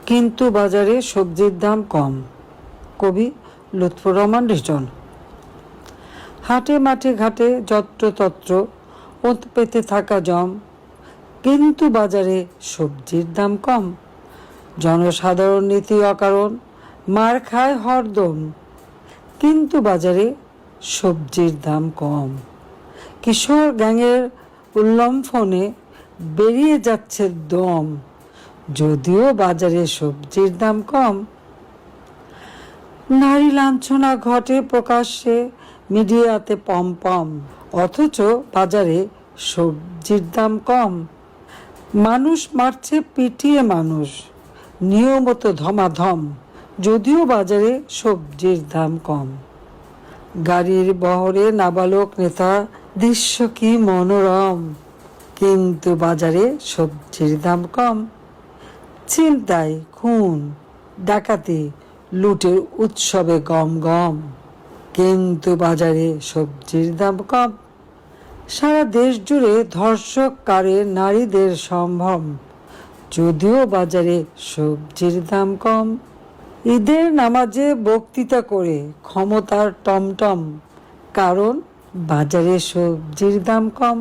কিন্তু বাজারে সবজির দাম কম। কবি লুৎফর রহমান রিটন। হাটে মাঠে ঘাটে যত্রতত্র ওত পেতে থাকা জম, কিন্তু বাজারে সবজির দাম কম। জনসাধারণ নীতি অকারণ মার খায় হরদম, কিন্তু বাজারে সবজির দাম কম। কিশোর গ্যাংয়ের উল্লম্ফনে বেরিয়ে যাচ্ছে দম, যদিও বাজারে সবজির দাম কম। নারী লাঞ্ছনা ঘটে প্রকাশ্যে মিডিয়াতে পম, অথচ বাজারে সবজির দাম কম। মানুষ মারছে পিটিয়ে মানুষ, নিয়মিত ধমাধম, যদিও বাজারে সবজির দাম কম। গাড়ির বহরে নাবালক নেতা, দৃশ্য কি মনোরম, কিন্তু বাজারে সবজির দাম কম। ছিনতাই, খুন, ডাকাতি, লুটের উৎসবে গম গম, কিন্তু বাজারে সবজির দাম কম। সারা দেশ জুড়ে ধর্ষককারী নারীদের সম্ভ্রম, যদিও বাজারে সবজির দাম কম। ঈদের নামাজে বক্তৃতা করে ক্ষমতার টমটম, কারণ বাজারে সবজির দাম কম।